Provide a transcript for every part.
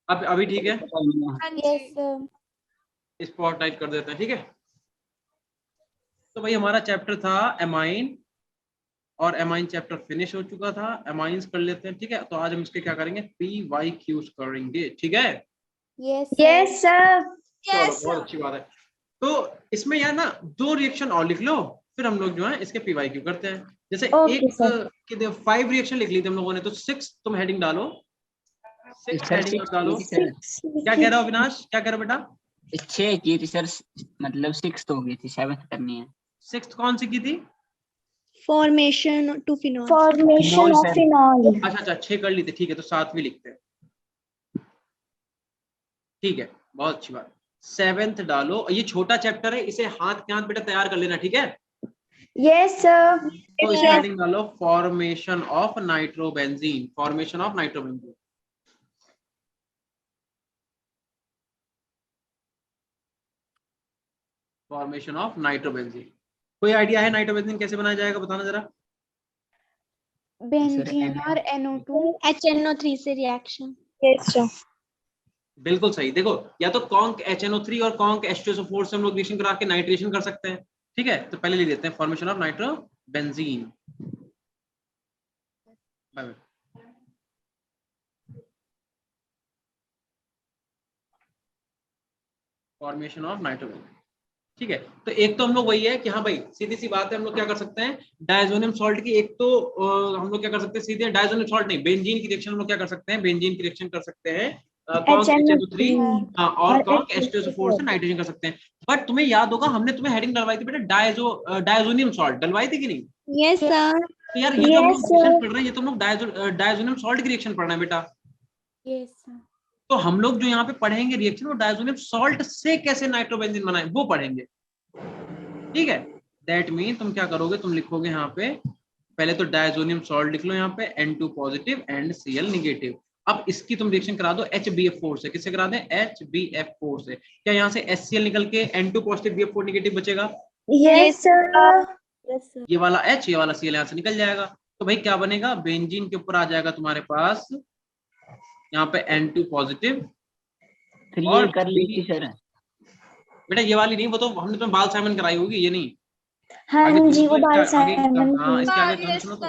अब अभी ठीक है, यस सर। स्पॉट टाइप कर देते हैं, ठीक है। तो भाई हमारा चैप्टर था एमाइन, और एमाइन चैप्टर फिनिश हो चुका था। एमाइंस कर लेते हैं, ठीक है। तो आज हम इसके क्या करेंगे, पी वाई क्यूज करेंगे, ठीक है। Yes yes sir. चलो बहुत अच्छी बात है। तो इसमें यार ना 2 रिएक्शन और लिख लो, फिर हम लोग जो है इसके पी वाई क्यू करते हैं। जैसे ओके एक सर। 5 रिएक्शन लिख ली थी हम लोगों ने, तो 6 तुम हेडिंग डालो, 6 सर हेडिंग 6 डालो। की थी क्या कह रहे हो अविनाश, क्या कह रहे हो बेटा? सर, 6 की थी सर, मतलब 6 तो हो गई थी, 7 करनी है। 6 कौन सी की थी? Formation to phenol. Formation phenol of sir. Phenol. अच्छा अच्छा, 6 कर ली थी, ठीक है। तो 7 भी लिखते हैं, ठीक है, बहुत अच्छी बात। 7th डालो। ये छोटा चैप्टर है, इसे हाथ के हाथ बेटा तैयार कर लेना, ठीक है। Yes sir. तो इसमें हेडिंग डालो formation of nitrobenzene, formation of nitrobenzene. Formation of nitrobenzene. कोई आइडिया है नाइट्रोबेंजीन कैसे बनाया जाएगा, बताना जरा। बेंजीन और NO2 HNO3 से रिएक्शन। Yes sir. बिल्कुल सही। देखो, या तो कॉन्क HNO3 और कॉन्क H2SO4 से हम लोग रिएक्शन करा के नाइट्रेशन कर सकते हैं, ठीक है। तो पहले लिख देते हैं formation of nitrobenzene. Formation of nitrobenzene, ठीक है। तो एक तो हम लोग वही है कि हाँ भाई सीधी सी बात है, हम लोग क्या कर सकते हैं डायजोनियम सॉल्ट की, एक तो हम लोग क्या कर सकते हैं सीधे, डायजोनियम सॉल्ट नहीं, बेंजीन की रिएक्शन हम लोग क्या कर सकते हैं, बेंजीन की रिएक्शन कर सकते हैं कॉन्क HNO3 और कॉन्क H2SO4 से नाइट्रोजन कर सकते हैं। बट तुम्हें याद होगा हमने तुम्हें हेडिंग डलवाई थी बेटा डायजोनियम सॉल्ट, डलवाई थी कि नहीं? Yes sir. तो यार ये जो हम लोग Yes, रिएक्शन sir. पढ़ रहे हैं, ये तो हम लोग डायजोनियम सॉल्ट की रिएक्शन पढ़ रहे हैं बेटा। Yes sir. तो हम लोग जो यहाँ पे पढ़ेंगे रिएक्शन, वो डायजोनियम सॉल्ट से कैसे नाइट्रोबेंजीन बनाए वो पढ़ेंगे, ठीक है। दैट मीन तुम क्या करोगे, तुम लिखोगे यहाँ पे पहले तो डायजोनियम सॉल्ट लिख लो यहाँ पे N2 positive and Cl negative. अब इसकी तुम रिएक्शन करा दो HBF4 से। किससे करा दें? HBF4 से। क्या यहाँ से HCl निकल के N2 पॉजिटिव BF4 निगेटिव बचेगा? Yes, sir. Yes sir. ये वाला H, ये वाला Cl यहाँ से निकल जाएगा। तो भाई क्या बनेगा, बेंजीन के ऊपर आ जाएगा तुम्हारे पास यहाँ पे N2 पॉजिटिव, 3 और कर ली थी सर। बेटा ये वाली नहीं, वो तो हमने तुम्हें बाल साइमन कराई होगी, ये नहीं। हाँ आगे जी, वो बाल आगे साइमन हाँ, की। इसके आगे कहानी सुनो तो।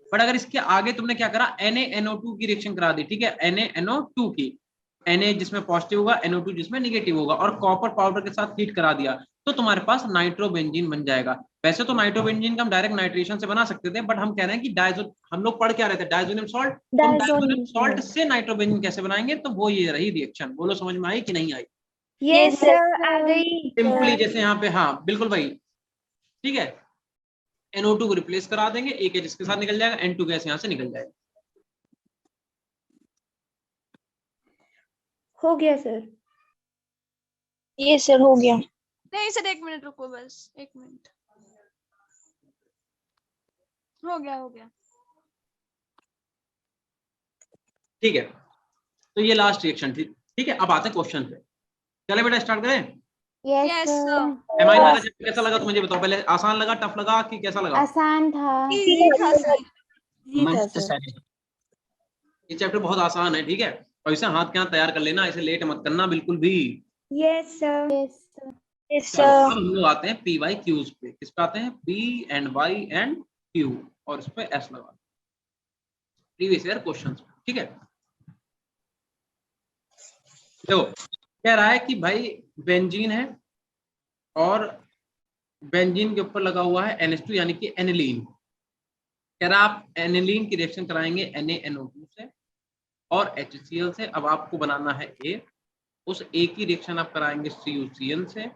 बट अगर इसके आगे तुमने क्या करा, NaNO2 की रिएक्शन करा दी, ठीक है, NaNO2 की, Na जिसमें पॉजिटिव होगा, NO2 जिसमें निगेटिव होगा, और कॉपर पाउडर के साथ हीट करा दिया, तो तुम्हारे पास नाइट्रोबेंजीन बन जाएगा। वैसे तो नाइट्रोबेंजीन का हम डायरेक्ट नाइट्रेशन से बना सकते थे, बट हम कह रहे हैं कि हम लोग पढ़ क्या रहे थे, डायजोनियम सॉल्ट। तो हम डायजोनियम सॉल्ट से नाइट्रोबेंजीन कैसे बनाएंगे, तो वो ये रही रिएक्शन। बोलो समझ में आई कि नहीं आई? यस सर, आ गई। सिंपली जैसे यहाँ पे, हाँ बिल्कुल भाई, ठीक है। NO2 को रिप्लेस करा देंगे, एक है जिसके साथ निकल जाएगा, N2 गैस यहाँ से निकल जाएगा। हो गया सर। ये सर हो गया। नहीं सर, 1 मिनट रुको बस, 1 मिनट। हो गया हो गया। ठीक है, तो ये लास्ट रिएक्शन थी, ठीक है। अब आते हैं क्वेश्चन पे। चले बेटा स्टार्ट करें। Yes yes sir. Sir. Amine वाला चैप्टर कैसा लगा, तो मुझे बताओ पहले। आसान लगा, टफ लगा, कि कैसा लगा? आसान था। इजी था सर। मस्त सर। ये चैप्टर बहुत आसान है, ठीक है। और इसे हाथ के हाथ तैयार कर लेना, इसे लेट मत करना बिल्कुल भी। Yes sir. Yes sir. Yes चलो अब सर। हम लोग आते हैं पी वाई क्यूज पे। किस पे आते हैं? P and Y and Q, और इस पे एस लगा, प्रीवियस ईयर क्वेश्चन, ठीक है। देखो कह रहा है कि भाई बेंजीन है, और बेंजीन के ऊपर लगा हुआ है NH2 यानी कि एनिलीन। कह रहा है आप एनिलीन की रिएक्शन कराएंगे NaNO2 से और HCl से। अब आपको बनाना है A, उस A की रिएक्शन आप कराएंगे CuCN से,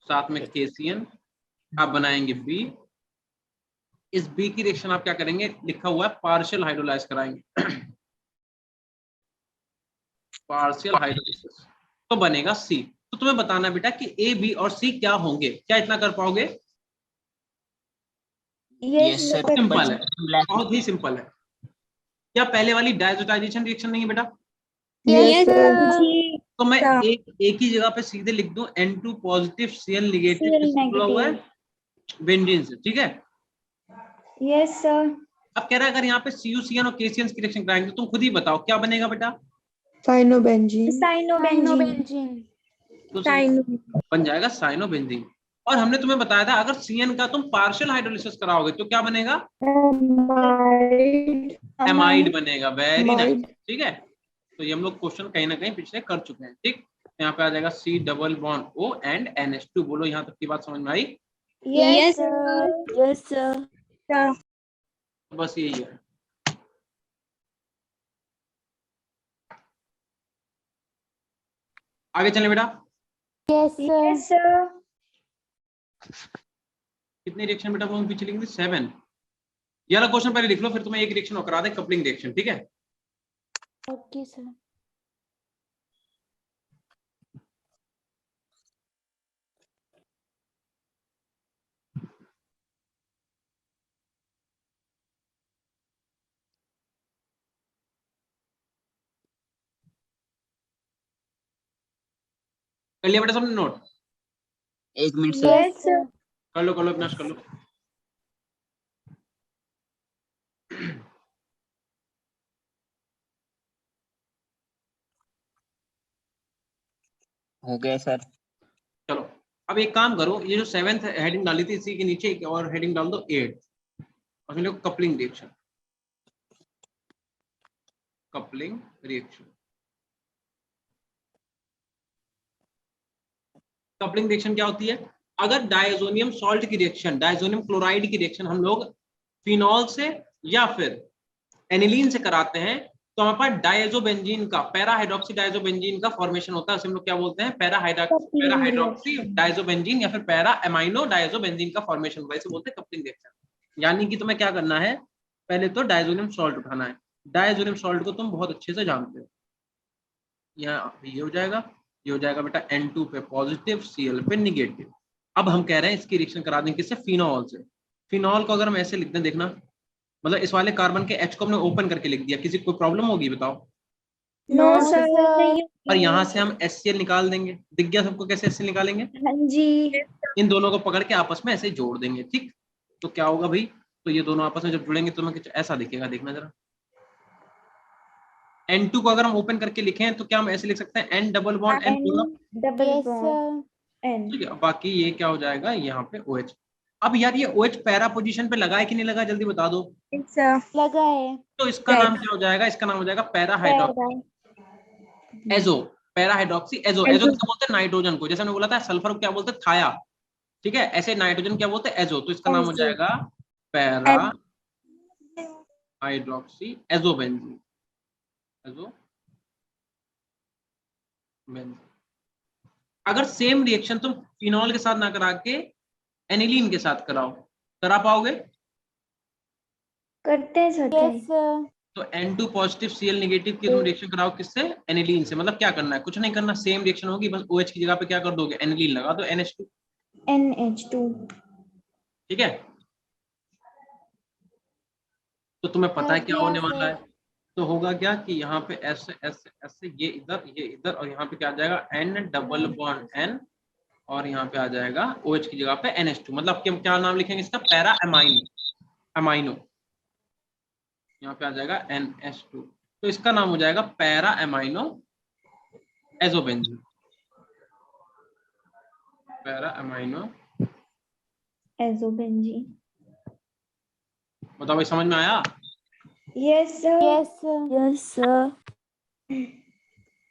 साथ में KCN आप बनाएंगे B। इस B की रिएक्शन आप क्या करेंगे, लिखा हुआ है पार्शियल हाइड्रोलाइज कराएंगे पार्शियल हाइड्रोलाइसिस, तो बनेगा C। तो तुम्हें बताना बेटा कि A, B और C क्या होंगे। क्या इतना कर पाओगे? Yes sir. सिंपल है, बहुत ही सिंपल है। क्या पहले वाली डायजोटाइजेशन रिएक्शन नहीं है बेटा? यस जी। तो मैं एक ही जगह पे सीधे लिख दूं N2 positive Cl negative, Cl किससे जुड़ा हुआ है? बेंजीन से, ठीक है। Yes sir. अब कह रहा है अगर यहाँ पे CuCN और KCN की रिएक्शन कराएंगे, तुम खुद ही बताओ क्या बनेगा बेटा? साइनोबेंजीन। साइनोबेंजीन। तो बन जाएगा साइनोबेंजीन। और हमने तुम्हें बताया था अगर CN का तुम पार्शियल हाइड्रोलिसिस कराओगे तो क्या बनेगा, एमाइड बनेगा। वेरी नाइस, ठीक है। तो ये हम लोग क्वेश्चन कहीं ना कहीं पिछले कर चुके हैं, ठीक। यहाँ पे आ जाएगा C double bond O and NH2। बोलो यहाँ तक की बात समझ में आई? Yes sir. Yes sir. बस यही है। आगे चले बेटा। Yes yes sir. सर। कितने रिएक्शन बेटा हम पीछे लिखेंगे? 7। ये वाला क्वेश्चन पहले लिख लो, फिर तुम्हें एक रिएक्शन और करा दे, कपलिंग रिएक्शन, ठीक है। Okay sir. कर लिया बेटा सबने note? 1 minute sir. Yes sir. कर लो अविनाश, कर लो। हो गया सर। चलो अब एक काम करो, ये जो 7th हेडिंग डाली थी इसी के नीचे एक और हेडिंग डाल दो 8 और फिर coupling reaction. Coupling reaction, coupling reaction क्या होती है? अगर डायजोनियम सॉल्ट की रिएक्शन, डायजोनियम क्लोराइड की रिएक्शन हम लोग फिनॉल से या फिर एनिलीन से कराते हैं तो हमारे पास डायजोबेंजीन का, पैरा हाइड्रोक्सी डायजोबेंजीन का फॉर्मेशन होता है। हम लोग क्या बोलते हैं? पैरा हाइड्रोक्सी डायजोबेंजीन या फिर पैरा एमाइनो डायजोबेंजीन का फॉर्मेशन होता है, इसे बोलते हैं कपलिंग रिएक्शन। यानी कि तुम्हें क्या करना है, पहले तो डायजोनियम सॉल्ट उठाना है। डायजोनियम सॉल्ट को तुम बहुत अच्छे से जानते हो। यहाँ ये हो जाएगा, ये हो जाएगा बेटा N2 पे पॉजिटिव, Cl पे निगेटिव। अब हम कह रहे हैं इसकी रिएक्शन करा देंगे किससे? फिनॉल से। फिनॉल को अगर हम ऐसे लिखते हैं, देखना, मतलब इस वाले कार्बन के H को हमने ओपन करके लिख दिया, किसी कोई प्रॉब्लम होगी बताओ? नो सर, नहीं। और यहाँ से हम HCl निकाल देंगे। दिख गया सबको कैसे HCl निकालेंगे? हाँ जी। इन दोनों को पकड़ के आपस में ऐसे जोड़ देंगे, ठीक। तो क्या होगा भाई? तो ये दोनों आपस में जब जुड़ेंगे तो कुछ ऐसा दिखेगा, देखना जरा। N2 को अगर हम ओपन करके लिखें तो क्या हम ऐसे लिख सकते हैं? N डबल बॉन्ड N पूरा, double yes bond sir. N. ठीक है। बाकी ये क्या हो जाएगा यहाँ पे OH। अब यार ये OH पैरा पोजीशन पे लगा है कि नहीं लगा, जल्दी बता दो। लगा है। तो इसका नाम क्या हो जाएगा? इसका नाम हो जाएगा para hydroxy azo. Para hydroxy azo. Azo किसको बोलते हैं? नाइट्रोजन को। जैसे हमने बोला था सल्फर को क्या बोलते हैं? थाया, ठीक है। ऐसे नाइट्रोजन क्या बोलते हैं? एजो। तो इसका नाम हो जाएगा पैरा हाइड्रोक्सी एजोबेंजीन। एजो अगर सेम रिएक्शन तुम फिनॉल के साथ ना करा के एनिलीन के साथ कराओ, करा पाओगे? करते हैं सर। Yes sir. तो N2 पॉजिटिव Cl नेगेटिव की तुम रिएक्शन कराओ किससे? एनिलीन से। मतलब क्या करना है? कुछ नहीं करना, सेम रिएक्शन होगी, बस OH की जगह पे क्या कर दोगे? एनिलीन लगा दो, NH2, NH2। ठीक है। तो तुम्हें पता है क्या होने वाला है? तो होगा क्या कि यहाँ पे ऐसे ऐसे ऐसे, ये इधर और यहाँ पे क्या आ जाएगा? N डबल बॉन्ड N और यहाँ पे आ जाएगा OH की जगह पे NH2। मतलब कि हम क्या नाम लिखेंगे इसका? Para amino. यहाँ पे आ जाएगा NH2, तो इसका नाम हो जाएगा para amino azobenzene. Para amino azobenzene. बताओ भाई, समझ में आया? Yes sir. Yes sir. Yes sir.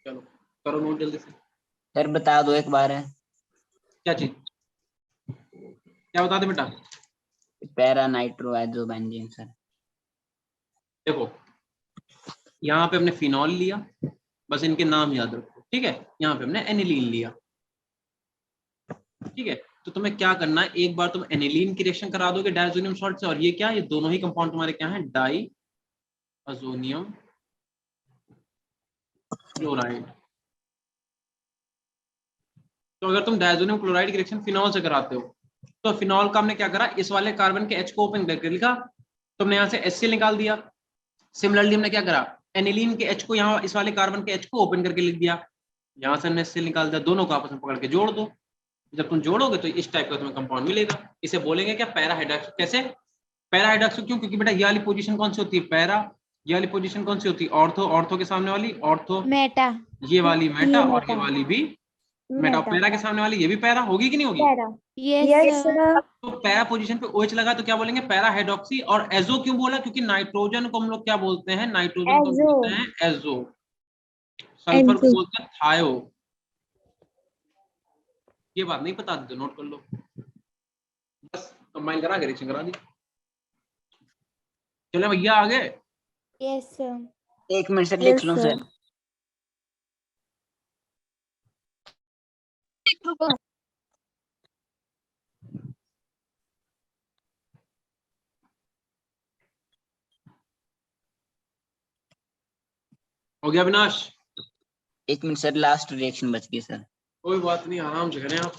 चलो करो नोट जल्दी से। सर बता दो एक बार है। क्या चीज? क्या बता दे बेटा? Para nitro azobenzene sir. देखो यहाँ पे हमने फिनॉल लिया, बस इनके नाम याद रखो, ठीक है। यहाँ पे हमने एनिलीन लिया, ठीक है। तो तुम्हें क्या करना है, एक बार तुम एनिलीन की रिएक्शन करा दोगे डायजोनियम सॉल्ट से, और ये क्या, ये दोनों ही कंपाउंड तुम्हारे क्या है? Diazonium chloride. तो अगर तुम डायजोनियम क्लोराइड की रिएक्शन फिनॉल से कराते हो तो फिनॉल का हमने क्या करा? इस वाले कार्बन के H को ओपन करके लिखा, तुमने यहाँ से HCl निकाल दिया। सिमिलरली हमने क्या करा? एनिलीन के H को यहाँ इस वाले कार्बन के H को ओपन करके लिख दिया, यहाँ से हमने HCl निकाल दिया। दोनों को आपस में पकड़ के जोड़ दो। जब तुम जोड़ोगे तो इस टाइप का तुम्हें कंपाउंड मिलेगा। इसे बोलेंगे क्या? Para hydroxy. कैसे पैरा हाइड्रोक्सी? क्यों? क्योंकि बेटा ये वाली पोजीशन कौन सी होती है? पैरा, ये वाली पोजीशन कौन सी होती है? ऑर्थो, ऑर्थो के सामने वाली ऑर्थो, मेटा। ये वाली मेटा, ये और ये मेटा। वाली भी मेटा। मेटा। पैरा के सामने वाली ये भी पैरा होगी कि नहीं होगी? Para. Yes yes sir. Sir. तो पैरा पोजीशन पे OH लगा तो क्या बोलेंगे? Para hydroxy. और एजो क्यों बोला? क्योंकि नाइट्रोजन को हम लोग क्या बोलते हैं? नाइट्रोजन को हम एजो। बोलते हैं एजो। सल्फर को एजो। बोलते हैं थायो। ये बात नहीं पता तो नोट कर लो, बस कंबाइन करा के रिएक्शन करा दी। चले भैया आगे। Yes sir. 1 मिनट से लिख लो सर। रुको। हो गया Avinash? 1 minute sir, last reaction बच गई सर। कोई बात नहीं, आराम से करें आप।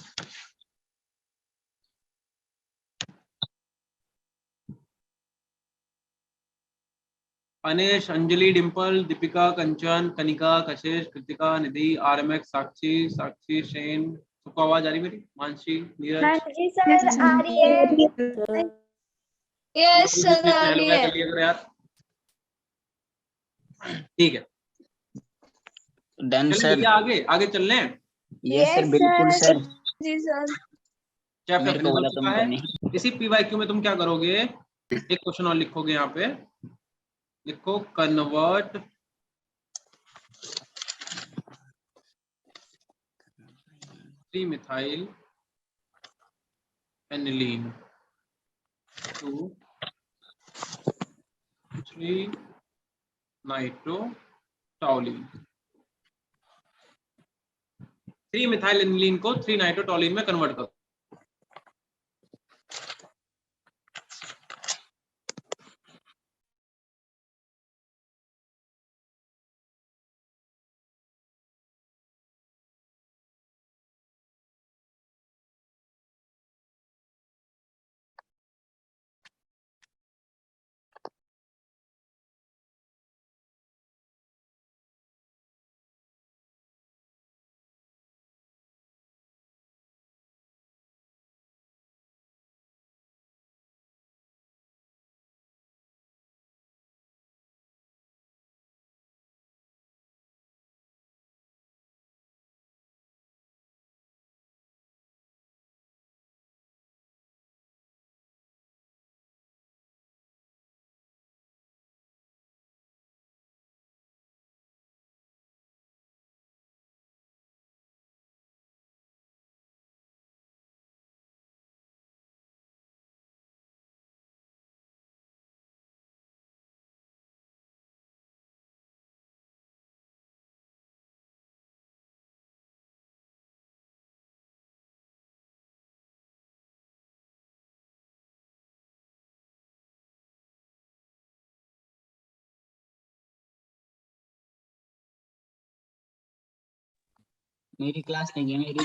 अनेश, अंजलि, डिंपल, दीपिका, कंचन, कनिका, कशिश, कृतिका, निधि, RMX, साक्षी, साक्षी, शेन। सबको आवाज आ रही मेरी? मानसी, हाँ नीरज, जी सर, आ रही है। यस सर आ रही हेलो है। कर लिया करो यार। ठीक है, डन चलिए सर। भैया आगे आगे चल रहे हैं। यस सर, बिल्कुल सर। जी सर। चैप्टर मेरे को फिनिश हो बोला चुका तुमको है। नहीं। इसी PYQ में तुम क्या करोगे? एक क्वेश्चन और लिखोगे यहाँ पे, लिखो convert methyl aniline to 3 nitrotoluene. 3 methyl aniline को 3 नाइट्रोटॉलीन में कन्वर्ट करो। मेरी क्लास नहीं है मेरी।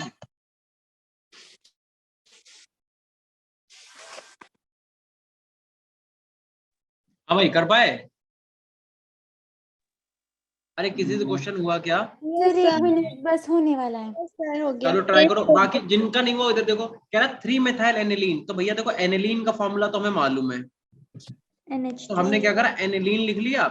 हाँ भाई कर पाए? अरे किसी से क्वेश्चन हुआ क्या? सर 1 मिनट बस होने वाला है। सर हो गया। चलो ट्राई करो। बाकी जिनका नहीं हुआ इधर देखो, कह रहा 3 मिथाइल एनिलीन। तो भैया देखो एनिलीन का फॉर्मूला तो हमें मालूम है, NH2। तो हमने क्या करा? एनिलीन लिख लिया।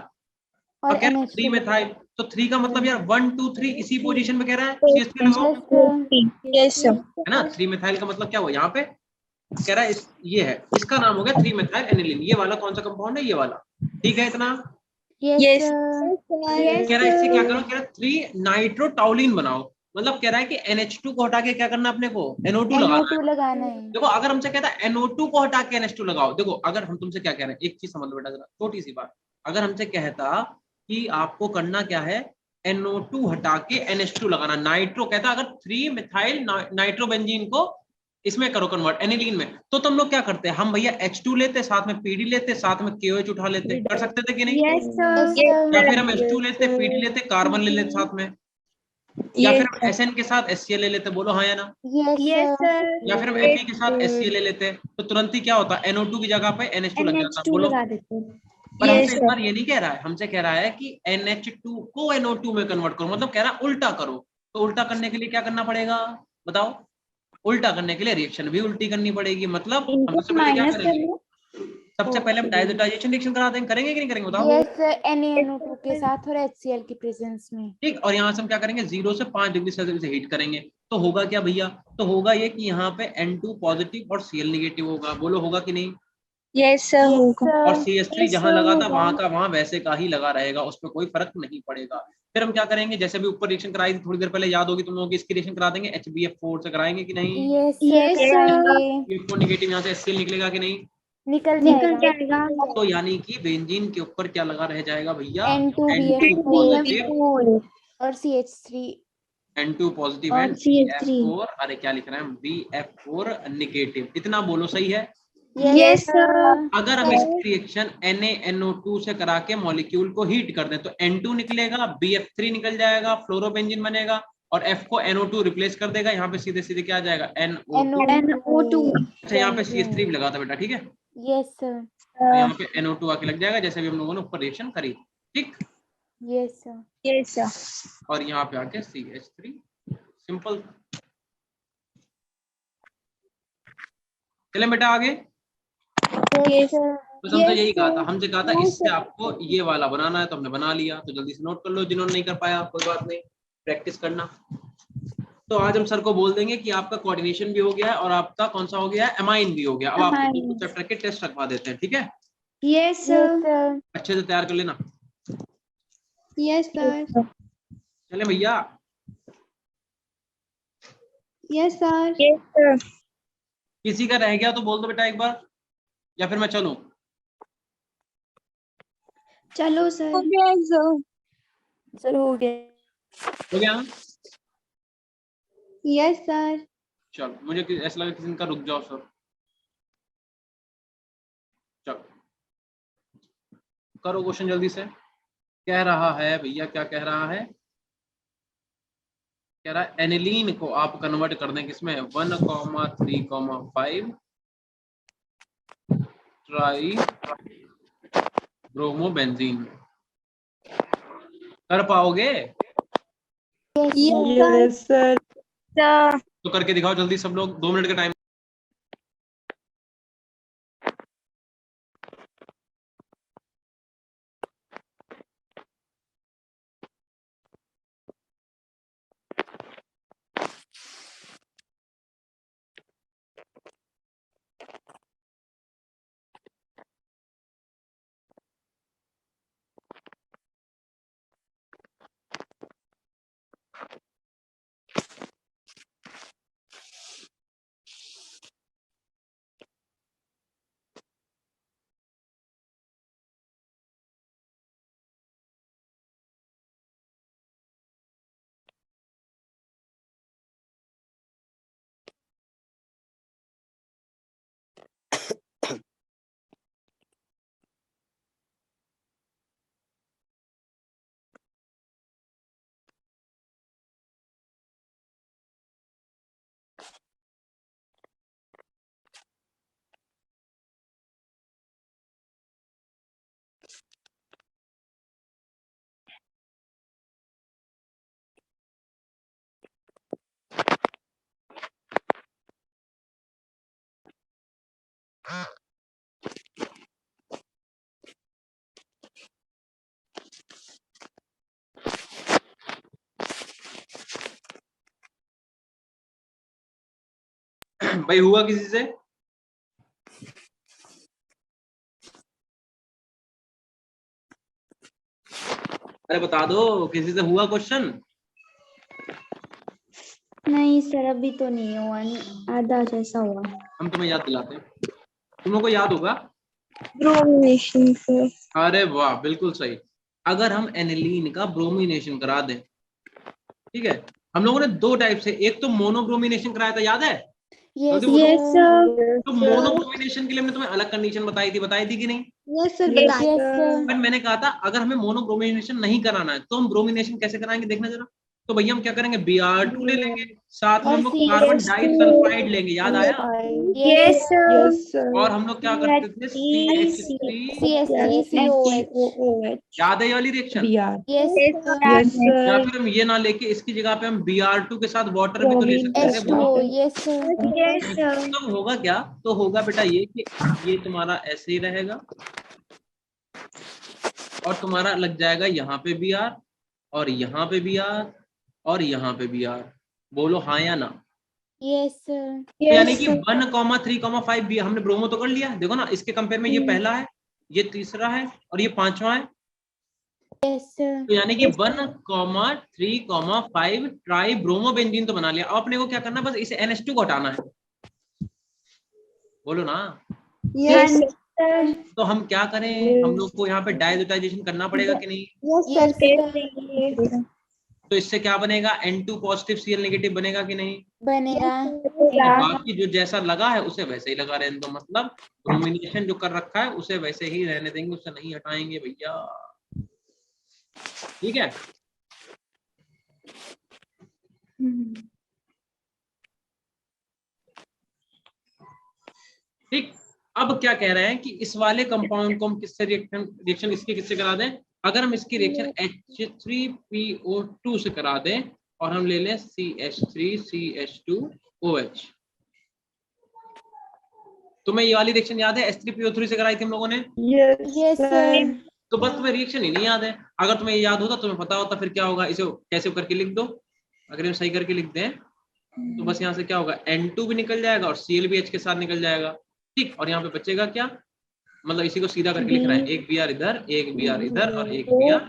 और और कह रहा 3 NH2 मिथाइल, तो 3 का मतलब यार 1 2 3 इसी पोजीशन में कह रहा है। CH3 यस लगाओ, सर। Yes sir. है ना? 3 मिथाइल का मतलब क्या हुआ यहाँ पे? कह रहा है ये है, इसका नाम हो गया 3 मिथाइल एनिलीन। ये वाला कौन सा कंपाउंड है? ये वाला। ठीक है इतना? यस यस कह रहा है इससे क्या करो? कह रहा है 3 नाइट्रोटॉलीन बनाओ। मतलब कह रहा है कि NH2 को हटा के क्या करना अपने को? NO2 लगाना है। NO2 लगाना है। देखो अगर हमसे कहता है NO2 को हटा के NH2 लगाओ, देखो अगर हम तुमसे क्या कह रहे हैं, एक चीज समझ लो बेटा जरा, छोटी सी बात। अगर हमसे कहता कि आपको करना क्या है, NO2 हटा के NH2 लगाना, नाइट्रो कहता अगर 3 मिथाइल नाइट्रोबेंजीन को इसमें करो कन्वर्ट एनिलीन में, तो तुम लोग क्या करते हैं? हम भैया H2 लेते, साथ में PD लेते, साथ में KOH उठा लेते। कर सकते थे कि नहीं? Yes sir. या फिर हम H2 लेते, PD लेते, कार्बन ले लेते साथ में, या फिर हम SN के साथ HCl ले लेते। बोलो हाँ या ना? Yes sir. या फिर हम Fe के साथ HCl ले लेते, तो तुरंत ही क्या होता? NO2 की जगह पे NH2 लग जाता। NH2 बोलो। लगा देते। पर हमसे यस इस बार ये नहीं कह रहा है, हमसे कह रहा है कि NH2 को NO2 में कन्वर्ट करो। मतलब कह रहा है उल्टा करो। तो उल्टा करने के लिए क्या करना पड़ेगा बताओ? उल्टा करने के लिए रिएक्शन भी उल्टी करनी पड़ेगी। मतलब हम इनको सबसे पहले क्या माइनस करेंगे? करना। सबसे पहले हम डायजोटाइजेशन रिएक्शन करा देंगे, करेंगे कि नहीं करेंगे बताओ? यस NaNO2 के साथ और HCl की प्रेजेंस में। ठीक, और यहाँ से हम क्या करेंगे 0 से 5 डिग्री सेल्सियस हीट करेंगे, तो होगा क्या भैया? तो होगा ये कि यहाँ पे N2 पॉजिटिव और Cl नेगेटिव होगा, बोलो होगा कि नहीं? यस सर होगा। और CH3 जहां लगा था वहां का वहां वैसे का ही लगा रहेगा, उस पर कोई फर्क नहीं पड़ेगा। फिर हम क्या करेंगे, जैसे भी ऊपर रिएक्शन कराई थी थोड़ी देर पहले, याद होगी तुम लोगों की, इसकी रिएक्शन करा देंगे HBF4 से, कराएंगे कि नहीं? Yes Yes, sir. कराएंगे, HBF4 नेगेटिव, यहाँ से HCl निकलेगा कि नहीं? निकल निकल जाएगा। जाएगा। तो यानी कि बेंजीन के ऊपर क्या लगा रह जाएगा भैया? N2BF4 पॉजिटिव, और CH3 N2 पॉजिटिव और एंड CH3। BF4, अरे क्या लिख रहे हैं हम, BF4 नेगेटिव। इतना बोलो सही है? Yes, sir. अगर हम इसकी रिएक्शन NaNO2 से करा के मॉलिक्यूल को हीट कर दें तो N2 निकलेगा, BF3 निकल जाएगा, फ्लोरोबेंजीन बनेगा, और F को NO2 रिप्लेस कर देगा। यहाँ पे सीधे सीधे क्या आ जाएगा? NO2। NO2। अच्छा, यहाँ पे CH3 भी लगा था बेटा, ठीक है? Yes sir. तो यहाँ पे NO2 आके लग जाएगा, जैसे भी हम लोगों ने ऊपर रिएक्शन करी, ठीक? Yes sir. Yes sir. और यहाँ पे आके CH3, सिंपल। चलें बेटा आगे। Yes, sir. बस हमसे यही कहा था, हमसे कहा था इससे आपको ये वाला बनाना है, तो हमने बना लिया। तो जल्दी से नोट कर लो, जिन्होंने नहीं कर पाया कोई बात नहीं, प्रैक्टिस करना। तो आज हम सर को बोल देंगे कि आपका कोऑर्डिनेशन भी हो गया है और आपका कौन सा हो गया है, एमाइन भी हो गया। अब आपको Amine. 2 चैप्टर के टेस्ट रखवा देते हैं, ठीक है? Yes, sir. अच्छे से तैयार कर लेना। Yes, sir. चले भैया, Yes, sir. Yes sir. किसी का रह गया तो बोल दो बेटा एक बार, या फिर मैं चलूं? चलो सर। हो गया सर। सर हो गया। हो गया? Yes, sir. चलो, मुझे ऐसा लगा किसी का रुक जाओ सर। चलो करो क्वेश्चन जल्दी से। कह रहा है भैया, क्या कह रहा है? कह रहा है एनिलीन को आप कन्वर्ट कर दें किसमें, 1,3,5 ट्राई ब्रोमोबेंजीन में। कर पाओगे? Yes, sir. सर तो करके दिखाओ जल्दी सब लोग, 2 मिनट का टाइम। भाई हुआ किसी से? अरे बता दो, किसी से हुआ क्वेश्चन? नहीं सर, अभी तो नहीं हुआ, आधा जैसा हुआ। हम तुम्हें याद दिलाते हैं, तुम लोग को याद होगा। Bromination sir. अरे वाह, बिल्कुल सही। अगर हम एनिलीन का ब्रोमिनेशन करा दें, ठीक है, हम लोगों ने 2 टाइप से, एक तो मोनोब्रोमिनेशन कराया था, याद है? यस जल्दी बोलो। सर। तो मोनोब्रोमिनेशन के लिए मैंने तुम्हें अलग कंडीशन बताई थी कि नहीं? Yes sir. Yes sir. पर मैंने कहा था अगर हमें मोनोब्रोमिनेशन नहीं कराना है तो हम ब्रोमिनेशन कैसे कराएंगे, देखना जरा। तो भैया हम क्या करेंगे, Br2 ले लेंगे, साथ में और हम लोग CH2 कार्बन डाइसल्फाइड लेंगे, याद आया? Yes, sir. और हम लोग क्या करते थे, CH3, CH3COH। याद है ये वाली रिएक्शन? यस Yes, या sir. फिर हम ये ना लेके इसकी जगह पे हम Br2 के साथ वाटर भी तो ले सकते थे, H2O। बोलो। Yes sir. Yes, sir. तो होगा क्या, तो होगा बेटा ये कि ये तुम्हारा ऐसे ही रहेगा और तुम्हारा लग जाएगा यहाँ पे Br और यहाँ पे Br और यहाँ पे Br, बोलो हाँ या ना? Yes sir. तो यानी Yes, कि sir. 1,3,5 भी हमने ब्रोमो तो कर लिया, देखो ना इसके कंपेयर में ये पहला है, ये तीसरा है और ये पांचवा है। Yes sir. तो यानी कि 1,3,5 ट्राई ब्रोमो बेंजीन तो बना लिया। अब अपने को क्या करना है, बस इसे NH2 को हटाना है, बोलो ना। Yes, sir. तो हम क्या करें, हम लोग को यहाँ पे डायजोटाइजेशन करना पड़ेगा कि नहीं? Yes, Yes, sir. तो इससे क्या बनेगा, N2 पॉजिटिव Cl नेगेटिव बनेगा कि नहीं? बनेगा। और बाकी जो जैसा लगा है उसे वैसे ही लगा रहने दो, मतलब ब्रोमिनेशन जो कर रखा है उसे वैसे ही रहने देंगे, उसे नहीं हटाएंगे भैया, ठीक है। ठीक, अब क्या कह रहे हैं कि इस वाले कंपाउंड को हम किससे रिएक्शन इसकी किससे करा दें, अगर हम इसकी रिएक्शन H3PO2 से करा दें और हम ले लें CH3CH2OH। तुम्हें ये वाली रिएक्शन याद है, H3PO3 से कराई थी हम लोगों ने? Yes sir. तो बस तुम्हें रिएक्शन ही नहीं याद है, अगर तुम्हें ये याद होता तुम्हें पता होता फिर क्या होगा, इसे कैसे करके लिख दो, अगर हम सही करके लिख दें तो बस यहाँ से क्या होगा, N2 भी निकल जाएगा और Cl भी H के साथ निकल जाएगा, ठीक। और यहाँ पे बचेगा क्या, मतलब इसी को सीधा करके लिख रहे हैं, एक Br इधर, एक Br इधर और एक Br यहाँ।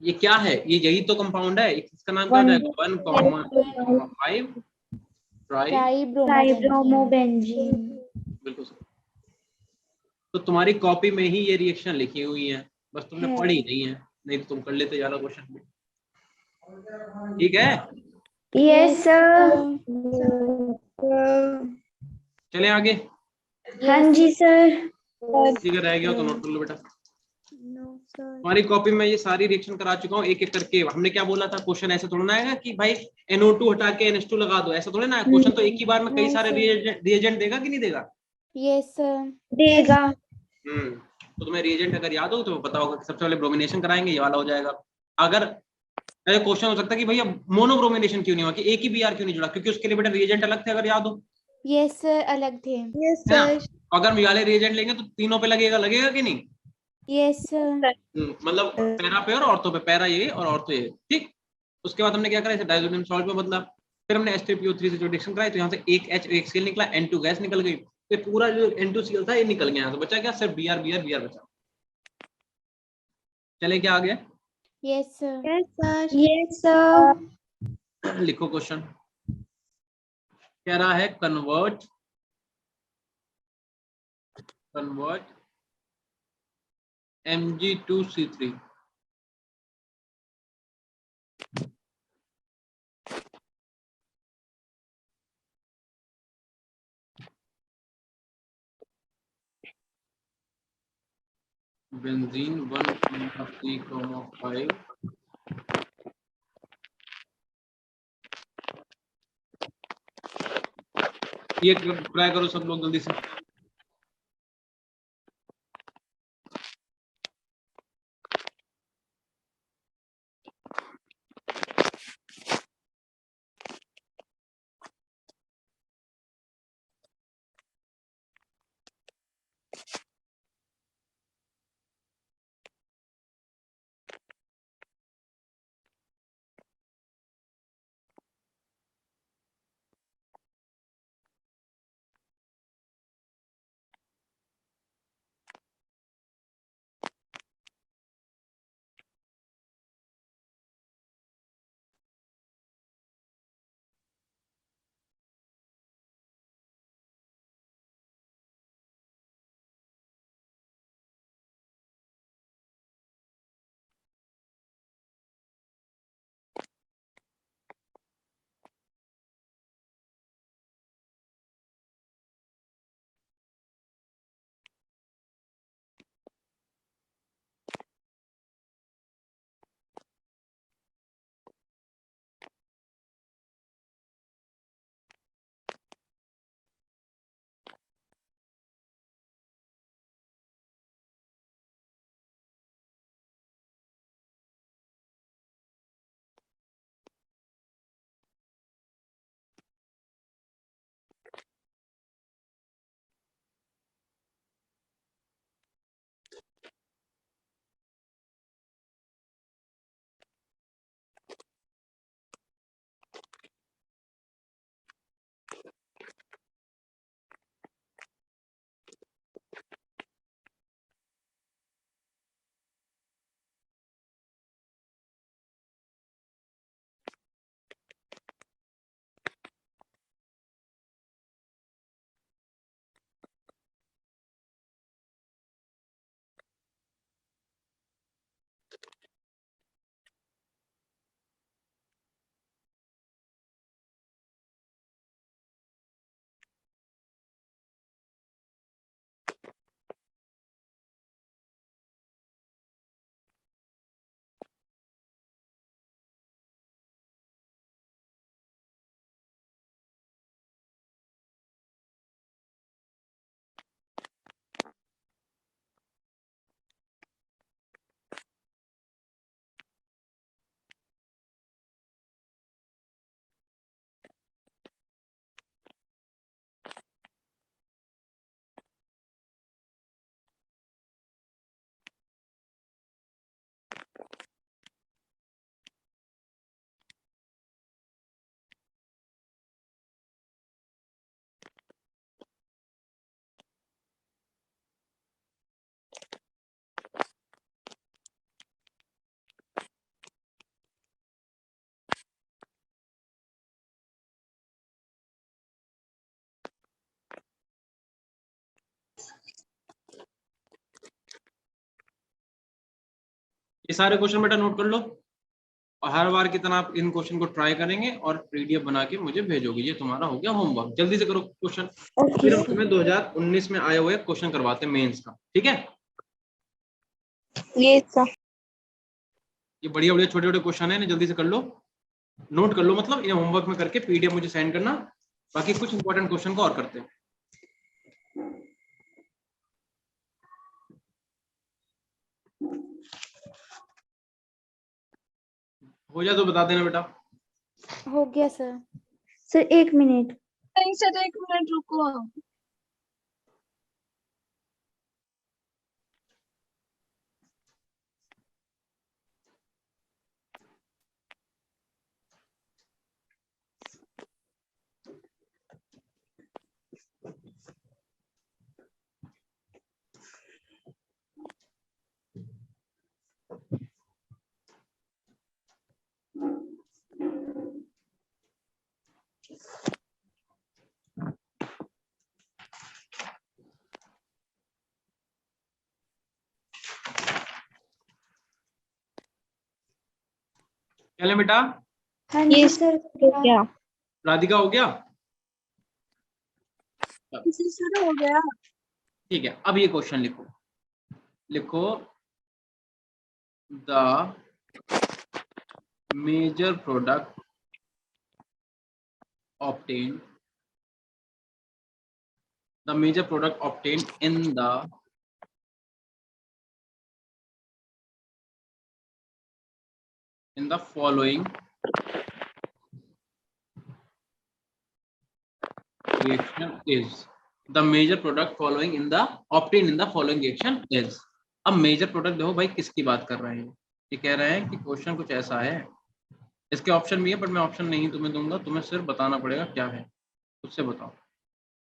ये क्या है, ये यही तो कंपाउंड है, इसका नाम क्या हो जाएगा, 1,3,5 ट्राई। Tribromobenzen. बिल्कुल सही। तो तुम्हारी कॉपी में ही ये रिएक्शन लिखी हुई है, बस तुमने पढ़ी नहीं है, नहीं तो तुम कर लेते ज्यादा क्वेश्चन में, ठीक है। Yes, sir. चले आगे, हाँ जी सर. ठीक है, रह गया तो नोट कर लो बेटा। No, sir. हमारी कॉपी में ये सारी रिएक्शन करा चुका हूँ एक एक करके। हमने क्या बोला था, क्वेश्चन ऐसे थोड़ा ना आएगा कि भाई NO2 हटा के NH2 लगा दो, ऐसा थोड़ा ना है। क्वेश्चन तो एक ही बार में कई नहीं सारे सर। रिएजेंट देगा कि नहीं देगा? Yes sir. देगा. तो तुम्हें रिएजेंट अगर याद हो तो पता होगा कि सबसे पहले ब्रोमिनेशन कराएंगे, ये वाला हो जाएगा। अगर क्वेश्चन हो सकता है कि भैया मोनोब्रोमिनेशन क्यों नहीं हुआ, कि एक ही Br क्यों नहीं जुड़ा, क्योंकि उसके लिए बेटा रिएजेंट अलग थे, अगर याद हो, यस सर अलग थे। Yes, है ना। sir. अगर हम ये वाले रिएजेंट लेंगे तो तीनों पे लगेगा, लगेगा कि नहीं? Yes sir. मतलब पैरा पे और ऑर्थो पे, पैरा ये और ऑर्थो ये, ठीक। उसके बाद हमने क्या करा, इसे डायजोनियम सॉल्ट में बदला, फिर हमने H3PO3 से जो रिएक्शन कराई तो यहाँ से एक H एक Cl निकला, N2 गैस निकल गई, तो ये पूरा जो N2Cl था ये निकल गया, यहाँ से बचा क्या, सिर्फ Br बचा। चले क्या आ गया, yes sir. Yes, sir. Yes, sir. लिखो क्वेश्चन। कह रहा है कन्वर्ट Mg2C3 बेंजीन 1,3,5 ये ट्राई करो सब लोग जल्दी से। ये सारे क्वेश्चन बेटा नोट कर लो, और हर बार की तरह आप इन क्वेश्चन को ट्राई करेंगे और पीडीएफ बना के मुझे भेजोगे। ये तुम्हारा हो गया होमवर्क, जल्दी से करो क्वेश्चन। फिर हम तुम्हें 2019 में आए हुए क्वेश्चन करवाते हैं मेंस का, ठीक है? ये सर ये बढ़िया बढ़िया छोटे छोटे क्वेश्चन है, इन्हें जल्दी से कर लो, नोट कर लो, मतलब इन्हें होमवर्क में करके पीडीएफ मुझे सेंड करना। बाकी कुछ इंपॉर्टेंट क्वेश्चन को और करते हैं। हो जाए तो बता देना बेटा। हो गया सर। Sir 1 minute. नहीं सर, 1 मिनट रुको। चले बेटा, हाँ ये जी सर। हो गया। राधिका हो गया? सर हो गया। ठीक है, अब ये क्वेश्चन लिखो, लिखो the major product obtained, the major product obtained in the following reaction is, the major product following in the obtained in the following reaction is। अब मेजर प्रोडक्ट देखो भाई किसकी बात कर रहे हैं, ये कह रहे हैं कि क्वेश्चन कुछ ऐसा है, इसके ऑप्शन भी है बट मैं ऑप्शन नहीं तुम्हें दूंगा, तुम्हें सिर्फ बताना पड़ेगा क्या है, उससे बताओ,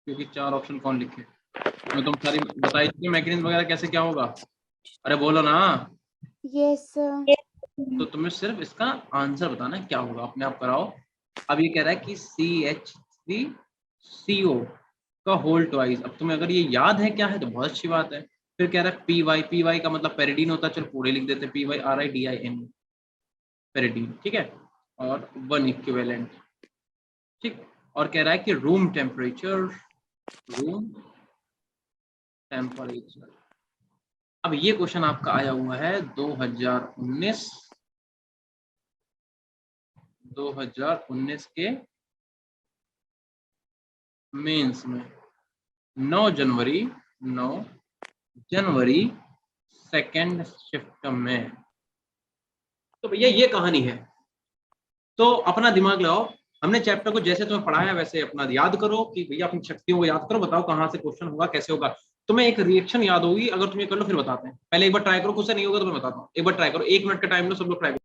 क्योंकि 4 ऑप्शन कौन लिखे, मैं तुम सारी बताई थी मैकेनिज्म वगैरह कैसे क्या होगा, अरे बोलो ना। Yes sir. तो तुम्हें सिर्फ इसका आंसर बताना है क्या होगा, अपने आप कराओ। अब ये कह रहा है कि CH3CO का होल ट्वाइस, अब तुम्हें अगर ये याद है क्या है तो बहुत अच्छी बात है। फिर कह रहा है PY का मतलब पेरिडीन होता है, चलो पूरे लिख देते हैं, PYRIDIN पेरिडीन, ठीक है, और 1 इक्विवेलेंट, ठीक। और कह रहा है कि रूम टेम्परेचर अब ये क्वेश्चन आपका आया हुआ है 2019 के मेंस में, 9 जनवरी सेकेंड शिफ्ट में। तो भैया ये कहानी है, तो अपना दिमाग लगाओ, हमने चैप्टर को जैसे तुम्हें पढ़ाया वैसे अपना याद करो कि भैया अपनी शक्तियों को याद करो, बताओ कहाँ से क्वेश्चन होगा, कैसे होगा। तुम्हें एक रिएक्शन याद होगी, अगर तुम ये कर लो फिर बताते हैं, पहले एक बार ट्राई करो, कुछ से नहीं होगा तो मैं बताता हूँ, एक बार ट्राई करो, 1 मिनट का टाइम लो, सब लोग ट्राई करो।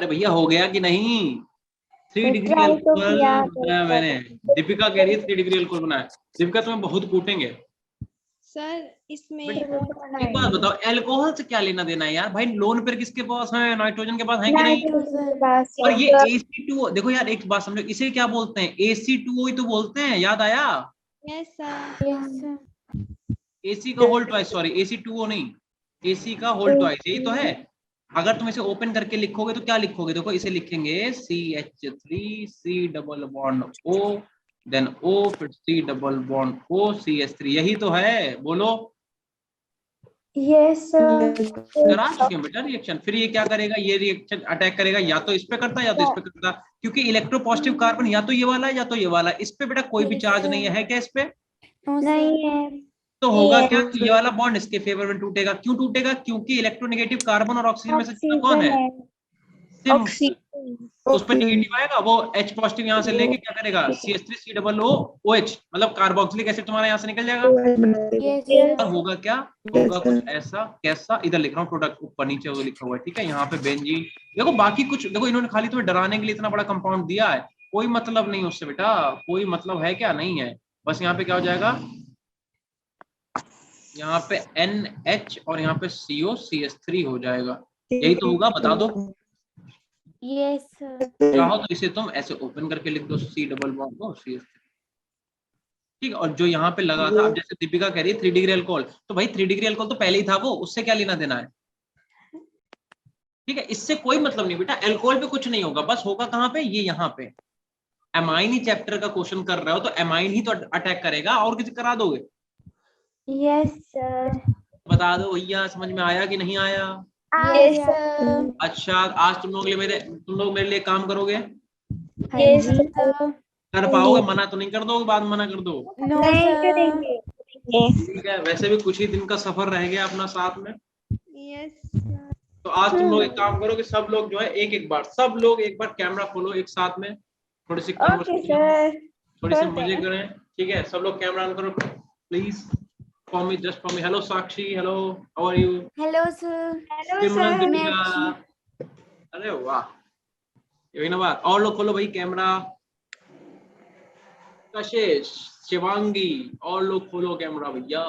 अरे भैया हो गया कि नहीं? 3 डिग्री try तो एल्कोहल किया, बनाया मैंने। दीपिका कह रही है 3 डिग्री एल्कोहल बनाया। दीपिका तुम्हें बहुत कूटेंगे। सर इसमें एक बात बताओ, एल्कोहल से क्या लेना देना है यार? भाई लोन पेयर किसके पास है? नाइट्रोजन के पास है कि नहीं? नाइट्रोजन बस और ये AC2O, देखो यार एक बात समझो, इसे क्या बोलते हैं? AC2O ही तो बोलते हैं, याद आया? Yes sir. Yes. AC का होल ट्वाइस, सॉरी AC2O नहीं, AC का होल ट्वाइस, यही तो है। अगर तुम इसे ओपन करके लिखोगे तो क्या लिखोगे? देखो इसे लिखेंगे CH3 C double bond O, then O, फिर C double bond O CH3, यही तो है, बोलो। Yes sir. करा चुके हैं बेटा रिएक्शन। फिर ये क्या करेगा? ये रिएक्शन अटैक करेगा, या तो इस पे करता है या तो इस पे करता, क्योंकि इलेक्ट्रोपॉजिटिव कार्बन या तो ये वाला है या तो ये वाला है। इस पे बेटा कोई भी चार्ज नहीं है क्या इस पे? No, sir. नहीं है। तो होगा ये क्या कि ये वाला बॉन्ड इसके फेवर में टूटेगा। क्यों टूटेगा? क्योंकि इलेक्ट्रोनेगेटिव कार्बन और ऑक्सीजन में से कितना कौन है? सिम। तो उस पर नेगेटिव आएगा, वो H पॉजिटिव यहाँ से लेके क्या करेगा? CH3 COOH, मतलब कार्बोक्सिलिक एसिड तुम्हारा यहाँ से निकल जाएगा। Yes, और sir. होगा क्या? होगा कुछ ऐसा, कैसा, इधर लिख रहा हूँ प्रोडक्ट, ऊपर नीचे वो लिखा हुआ है, ठीक है। यहाँ पे बेंजीन, देखो बाकी कुछ, देखो इन्होंने खाली तुम्हें डराने के लिए इतना बड़ा कंपाउंड दिया है, कोई मतलब नहीं उससे बेटा, कोई मतलब है क्या? नहीं है। बस यहाँ पे क्या हो जाएगा, यहाँ पे NH और यहाँ पे COCH3 हो जाएगा, यही तो होगा, बता दो। Yes, sir. चाहो तो इसे तुम ऐसे ओपन करके लिख दो, C डबल बॉन्ड को CH3, ठीक है। और जो यहाँ पे लगा था, अब जैसे दीपिका कह रही है 3 डिग्री अल्कोहल, तो भाई 3 डिग्री अल्कोहल तो पहले ही था, वो उससे क्या लेना देना है? ठीक है, इससे कोई मतलब नहीं बेटा, अल्कोहल पे कुछ नहीं होगा, बस होगा कहाँ पे? ये यहाँ पे। एमाइन ही चैप्टर का क्वेश्चन कर रहे हो तो एमाइन ही तो अटैक करेगा, और किसी करा दोगे? Yes sir. बता दो भैया, समझ में आया कि नहीं आया? Yes sir. अच्छा, आज तुम लोग मेरे लिए काम करोगे? Yes No, sir. sir. कर पाओगे? मना तो नहीं कर दोगे? बाद में मना कर दो। No, नहीं sir. करेंगे। ठीक है, वैसे भी कुछ ही दिन का सफर रह गया अपना साथ में, यस तो आज तुम लोग एक काम करो कि सब लोग जो है सब लोग एक बार कैमरा खोलो एक साथ में, थोड़ी सी ओके सर। थोड़ी सी मजे करें, ठीक है। सब लोग कैमरा ऑन करो please, for me, just for me. Hello Sakshi, hello, how are you? Hello, sir. Hello Simran, sir. Deepika, अरे वाह, यही ना बात। और लोग खोलो भाई कैमरा, कशिश, शिवांगी, और लोग खोलो कैमरा भैया।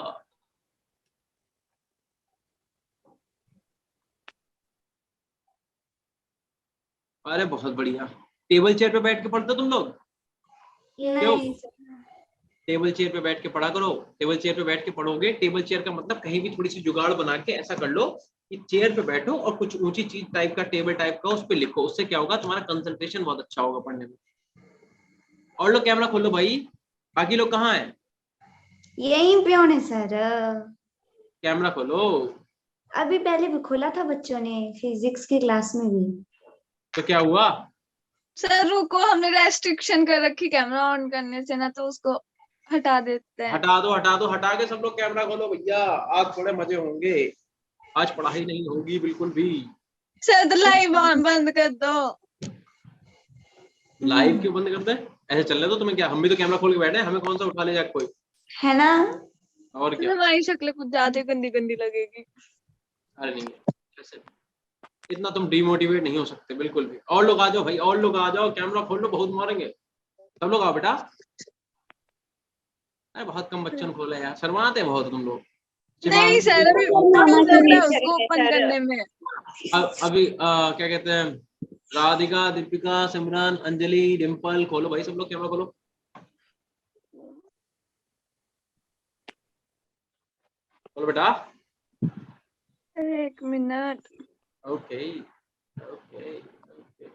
अरे बहुत बढ़िया। टेबल चेयर पे बैठ के पढ़ते हो तुम लोग? क्यों? नहीं टेबल चेयर पे बैठ के पढ़ा करो। टेबल चेयर पे बैठ के पढ़ोगे, टेबल चेयर का मतलब कहीं भी थोड़ी सी जुगाड़ बना के ऐसा कर लो कि चेयर पे बैठो और कुछ ऊंची चीज टाइप का, टेबल टाइप का, उस पे लिखो। उससे क्या होगा, तुम्हारा कंसंट्रेशन बहुत अच्छा होगा पढ़ने में। और लोग कैमरा खोलो भाई, बाकी लोग कहाँ हैं? यहीं पे होने सर। कैमरा खोलो। अभी पहले भी खोला था बच्चों ने फिजिक्स की क्लास में भी। तो क्या हुआ? सर रुको, हमने रेस्ट्रिक्शन कर रखी कैमरा ऑन करने से ना, तो उसको हटा देते हैं। हटा दो, हटा दो, हटा के सब लोग कैमरा खोलो भैया, आज थोड़े मजे होंगे, आज पढ़ाई नहीं होगी बिल्कुल भी। सर तो लाइव बंद कर दो। लाइव क्यों बंद कर दे? ऐसे चलने दो तुम्हें, क्या हम भी तो कैमरा खोल के बैठे हैं, हमें कौन सा उठा ले जाए कोई? है ना। और क्या? हमारी शक्ल कुछ ज्यादा गंदी गंदी लगेगी। अरे नहीं, ऐसे इतना तुम डिमोटिवेट नहीं हो सकते बिल्कुल भी। और लोग आ जाओ भाई, और लोग आ जाओ, कैमरा खोल लो, बहुत मारेंगे। सब लोग आओ बेटा। अरे बहुत कम बच्चों ने खोला यार, शर्माते हैं बहुत तुम लोग। नहीं सर, अभी टाइम लग रहा है उसको ओपन करने में। अभी क्या कहते हैं, राधिका, दीपिका, सिमरन, अंजलि, डिम्पल, खोलो भाई सब लोग कैमरा खोलो। बोलो बेटा। एक मिनट। ओके ओके ओके,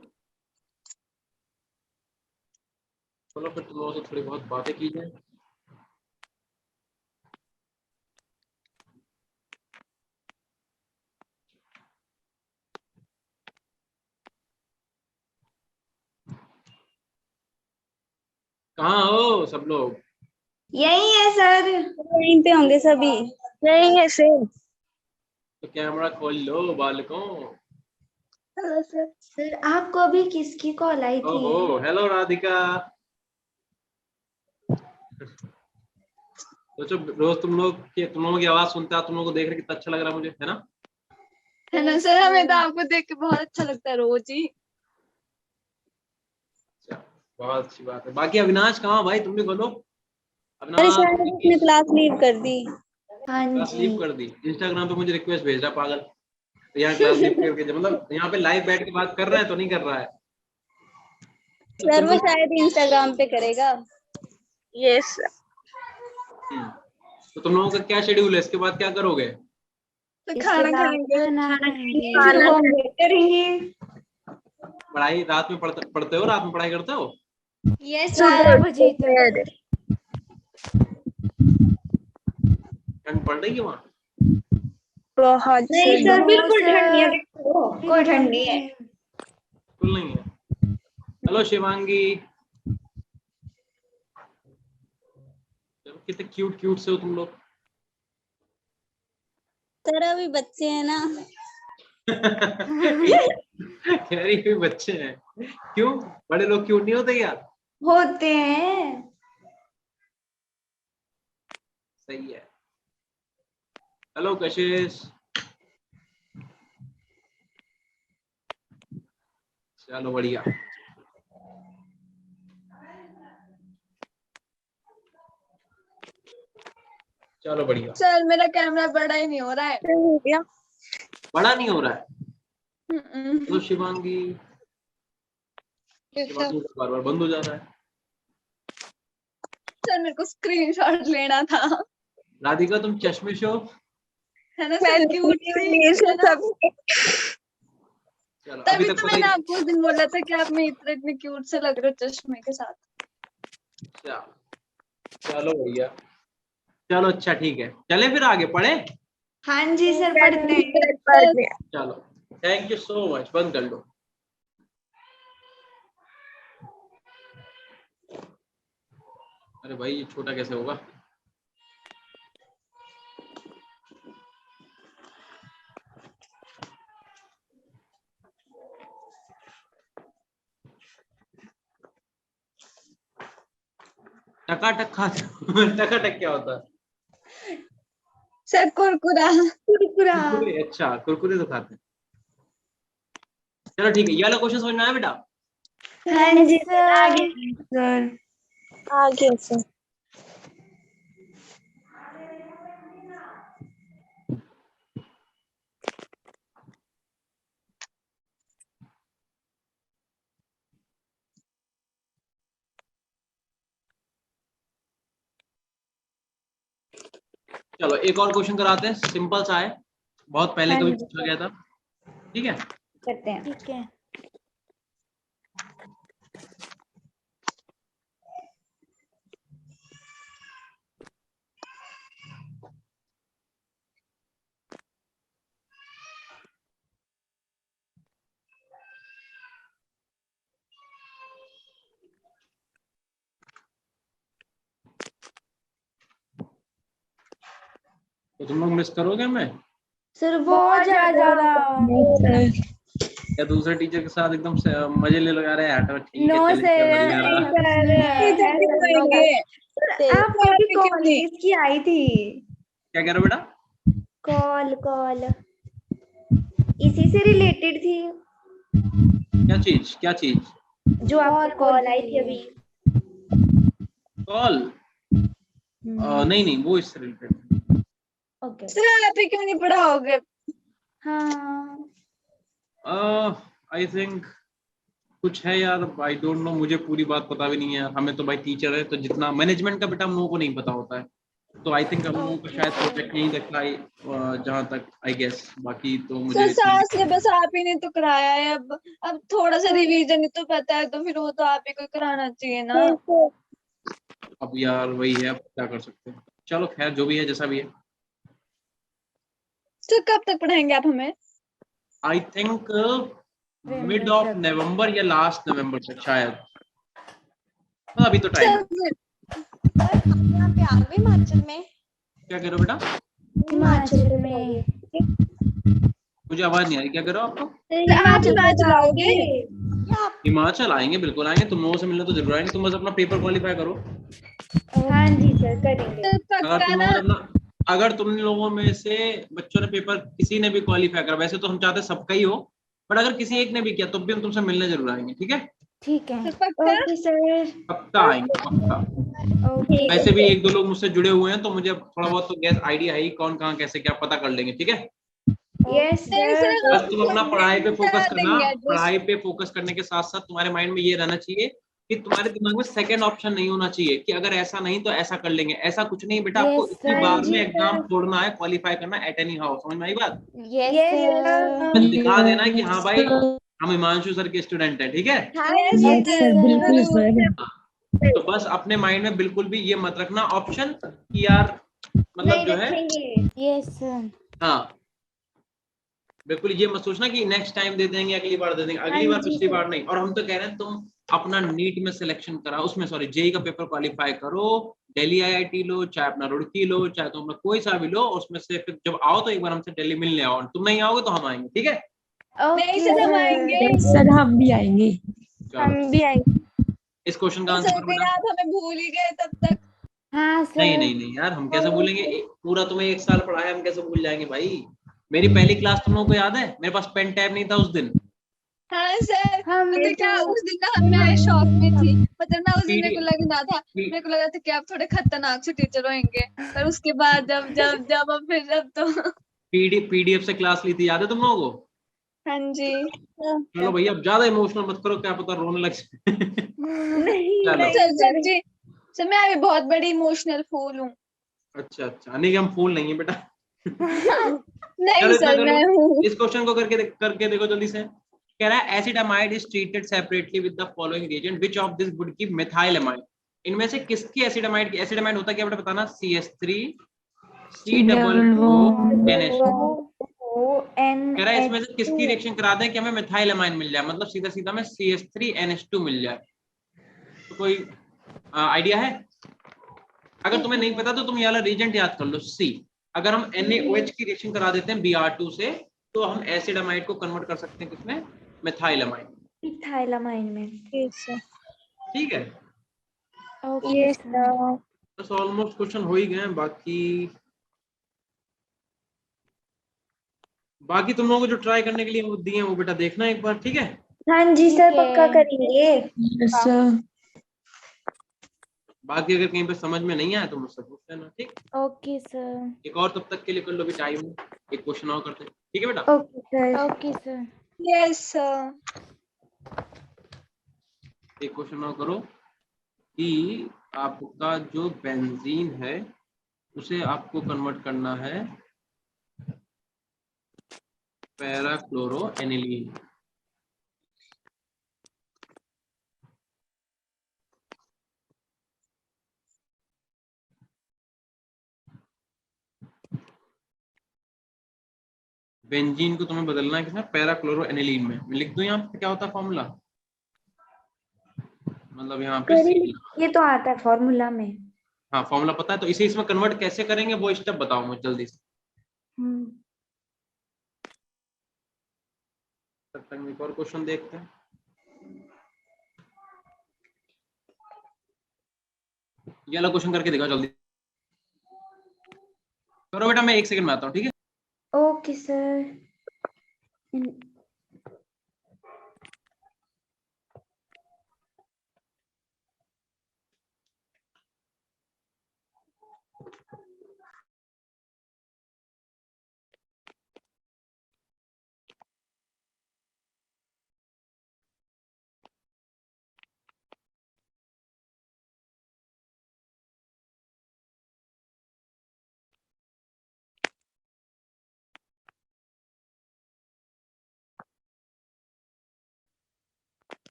चलो फिर तुम लोगों से थोड़ी बहुत बातें की जाए। कहाँ हो सब लोग? यही है सर। यहीं पे होंगे सभी। यहीं है सर। तो कैमरा खोल लो बालकों। Hello sir. सर आपको अभी किसकी कॉल आई थी? ओहो, हेलो राधिका। सोचो रोज तुम लोगों की आवाज सुनता, तुम लोगों को देख रहे कितना अच्छा लग रहा है मुझे, है ना? है ना सर, हमें तो आपको देख के बहुत अच्छा लगता है रोज ही। बहुत अच्छी बात है। बाकी अविनाश कहाँ भाई, तुम भी बोलो। अरे अविनाश शायद उसने क्लास लीव कर दी। हाँ क्लास जी। लीव कर दी, इंस्टाग्राम पे मुझे रिक्वेस्ट भेज रहा पागल। तो यहाँ क्लास लीव करके मतलब यहाँ पे लाइव बैठ के बात कर रहा है तो नहीं कर रहा है। तो सर तुम वो लोग शायद इंस्टाग्राम पे करेगा। यस तो तुम लोगों का क्या शेड्यूल है, इसके बाद क्या करोगे? तो इसके खाना बाद खाएंगे। खाना खाएंगे। फिर होमवर्क करेंगे। पढ़ाई रात में पढ़ते हो, रात में पढ़ाई करते हो? यस 12 बजे तक। ठंड पड़ रही है वहाँ? बहुत नहीं सर, बिल्कुल सर, ठंड नहीं है, देखो, कोई ठंड नहीं है। बिल्कुल नहीं है। हेलो शिवांगी, कितने क्यूट क्यूट से हो तुम लोग। सर अभी बच्चे हैं ना। कह रही कोई बच्चे हैं, क्यों? बड़े लोग क्यूट नहीं होते क्या? होते हैं। सही है। हेलो कशिश, चलो बढ़िया। चलो बढ़िया। सर मेरा कैमरा बड़ा ही नहीं हो रहा है। हो गया। बड़ा नहीं हो रहा है। हम्म, हेलो शिवांगी, शिवांगी का बार बार बंद हो जा रहा है। सर मेरे को स्क्रीनशॉट लेना था, राधिका तुम चश्मे से हो। है ना सर, क्यूट सी है ना? चलो अभी तभी तक तो पता मैंने ही। आपको उस दिन बोला था कि आप में इतने क्यूट से लग रहे हो चश्मे के साथ। अच्छा, चलो भैया, चलो अच्छा ठीक है, चले फिर आगे पढ़े। हाँ जी सर, पढ़ते हैं। चलो थैंक यू सो मच, बंद कर लो। अरे भाई ये छोटा कैसे होगा? टकाटक खा। टकाटक क्या होता है? सर कुरकुरा। कुरकुरा। कुरकुरे, अच्छा कुरकुरे तो खाते हैं। चलो ठीक है, ये वाला क्वेश्चन समझ में आया बेटा? हाँ जी सर, सर। आगे सर। आगे से चलो एक और क्वेश्चन कराते हैं, सिंपल सा है, बहुत पहले हाँ कभी जी पूछा गया था। ठीक है, करते हैं। ठीक है। तो तुम लोग मिस करोगे मैं, सर बहुत ज्यादा। या दूसरे टीचर के साथ एकदम से मजे ले लो यार, हटो ठीक है नो चलेंगे सर, बढ़िया रहा। ऐसा कुछ नहीं है। आपको भी कॉल किसकी आई थी? क्या कह रहे हो बेटा? कॉल इसी से रिलेटेड थी, क्या चीज, क्या चीज? जो आपको कॉल आई थी अभी। कॉल? नहीं नहीं, वो इससे रिलेटेड। ओके। सर आप ही क्यों नहीं पढ़ाओगे? हाँ आई थिंक कुछ है यार, आई डोंट नो, मुझे पूरी बात पता भी नहीं है। हमें तो भाई टीचर है तो जितना मैनेजमेंट का बेटा हम लोगों को नहीं पता होता है, तो आई थिंक हम लोगों का शायद प्रोजेक्ट नहीं देखा है, जहाँ तक आई गेस। बाकी तो मुझे सर सारा सिलेबस आप ही ने तो कराया है, अब थोड़ा सा रिवीजन ही तो पता है, तो फिर वो तो आप ही को कराना चाहिए ना। अब यार वही है, अब क्या कर सकते हैं। चलो खैर जो भी है जैसा भी है। सर कब तक पढ़ाएंगे आप हमें? I think mid of November या लास्ट नवंबर तक शायद, मतलब अभी तो टाइम है। यहाँ पे आ गए हिमाचल में। क्या कह रहे हो बेटा? हिमाचल में। मुझे आवाज नहीं आ रही, क्या कह रहे हो आपको? हिमाचल आओगे? हिमाचल आएंगे, बिल्कुल आएंगे, तुम लोगों से मिलने तो जरूर आएंगे, तुम बस अपना पेपर क्वालिफाई करो। हाँ जी सर, करेंगे। सर पक्का ना? अगर तुम लोगों में से बच्चों ने पेपर किसी ने भी क्वालिफाई करा, वैसे तो हम चाहते सबका ही हो, बट अगर किसी एक ने भी किया तो भी हम तुमसे मिलने जरूर आएंगे, ठीक है? ठीक है। सर पक्का? Okay sir. पक्का आएंगे, पक्का। ओके वैसे भी एक दो लोग मुझसे जुड़े हुए हैं, तो मुझे थोड़ा बहुत तो गैस आइडिया है ही कौन कहाँ कैसे क्या पता कर लेंगे, ठीक है। यस नहीं सर। सर, बस तुम अपना पढ़ाई पे फोकस बता करना। देंगे एड्रेस। पढ़ाई पे फोकस करने के साथ साथ तुम्हारे माइंड में ये रहना चाहिए कि तुम्हारे दिमाग में सेकंड ऑप्शन नहीं होना चाहिए कि अगर ऐसा नहीं तो ऐसा कर लेंगे। ऐसा कुछ नहीं बेटा, आपको यस इसी सर। बार में जी एग्जाम सर। छोड़ना है, क्वालिफाई करना है एट एनी हाउ। समझ में आई बात? Yes yes sir. बस दिखा देना है कि हाँ भाई हम हिमांशु सर के स्टूडेंट हैं, ठीक है। Yes okay sir, sir. जरूर। तो बस अपने माइंड में बिल्कुल भी ये मत रखना ऑप्शन कि यार मतलब नहीं जो है, रखेंगे। Yes sir. हाँ बिल्कुल ये मत सोचना कि नेक्स्ट टाइम दे देंगे, अगली बार दे देंगे, हाँ अगली बार जी पिछली सर। बार नहीं। और हम तो कह रहे हैं तुम अपना नीट में सिलेक्शन करा, उसमें सॉरी जेई का पेपर क्वालिफाई करो, दिल्ली आईआईटी लो, चाहे अपना रुड़की लो, चाहे तुम अपना कोई सा भी लो, उसमें से फिर जब आओ तो एक बार हमसे दिल्ली मिलने आओ। तुम नहीं आओगे तो हम आएंगे, ठीक है। नहीं ओके सर, हम सर। आएंगे। सर हम भी आएंगे। चलो हम भी आएंगे। इस क्वेश्चन का नहीं आंसर सर, करो फिर बेटा। आप हमें भूल ही गए तब तक। हाँ नहीं सर। नहीं नहीं यार, हम कैसे भूलेंगे, पूरा तुम्हें एक साल पढ़ाया, हम कैसे भूल जाएंगे भाई। मेरी पहली क्लास तुम लोगों को याद है, मेरे पास पेन टैब नहीं था उस दिन। हाँ सर, हम पता क्या, उस दिन ना मैं शॉक में थी। मतलब ना उस दिन मेरे को लगा था, मेरे को लगा था कि आप थोड़े खतरनाक से टीचर होंगे, पर उसके बाद जब जब जब अब फिर जब तो पीडीएफ से क्लास ली थी, याद है तुम लोगों को। हाँ जी। चलो भैया अब ज्यादा इमोशनल मत करो, क्या पता रोने लग जाए। नहीं चलो सर नहीं सर। सच्ची, सर मैं अभी बहुत बड़ी इमोशनल फूल हूँ। अच्छा अच्छा, नहीं कि हम फूल नहीं है बेटा। नहीं चलो इतना सर, कर लो, मैं हूँ। इस क्वेश्चन को करके देखो जल्दी से। कह रहा है acetamide is treated separately with the following reagent, which of this would give methylamide. इनमें से किसकी एसिडामाइड की, एसिडामाइड होता है क्या बेटा बताना, CH3 C double O NH2। O N कह रहा है इसमें से एच किसकी टू। रिएक्शन करा दें कि हमें मिथाइलमाइन मिल जाए, मतलब सीधा सीधा में CH3NH2 मिल जाए। तो कोई आइडिया है? अगर तुम्हें नहीं पता तो तुम ये वाला रिएजेंट याद कर लो, C। अगर हम NaOH की रिएक्शन करा देते हैं Br2 से, तो हम एसिडामाइड को कन्वर्ट कर सकते हैं किसमें, मिथाइलमाइन। मिथाइलामाइन में। ठीक है, ओके सर। बस ऑलमोस्ट क्वेश्चन हो ही गए हैं। बाकी तुम लोगों को जो ट्राई करने के लिए वो दिए हैं वो बेटा देखना एक बार, ठीक है। हाँ जी ठीक सर, है। पक्का करेंगे। Yes sir. बाकी अगर कहीं पे समझ में नहीं आया तो मुझसे पूछ लेना, ठीक। Okay sir. एक और तब तक के लिए कर लो भी, टाइम एक क्वेश्चन और करते हैं, ठीक है बेटा। Okay sir. Okay sir. Yes sir. एक क्वेश्चन और करो कि आपका जो बेंजीन है उसे आपको कन्वर्ट करना है पैराक्लोरो एनिलीन। बेंजीन को तुम्हें बदलना है किसमें, पैराक्लोरो एनिलीन में। मैं लिख दूं यहाँ पे क्या होता है फॉर्मूला, मतलब यहाँ पे करें, C। ये तो आता है फॉर्मूला में। हाँ फॉर्मूला पता है, तो इसे इसमें कन्वर्ट कैसे करेंगे वो स्टेप बताओ मुझे जल्दी से। हम्म। तब तक हम एक और क्वेश्चन देखते हैं। ये वाला क्वेश्चन करके दिखाओ जल्दी करो बेटा, मैं एक सेकंड में आता हूँ, ठीक है। Okay sir.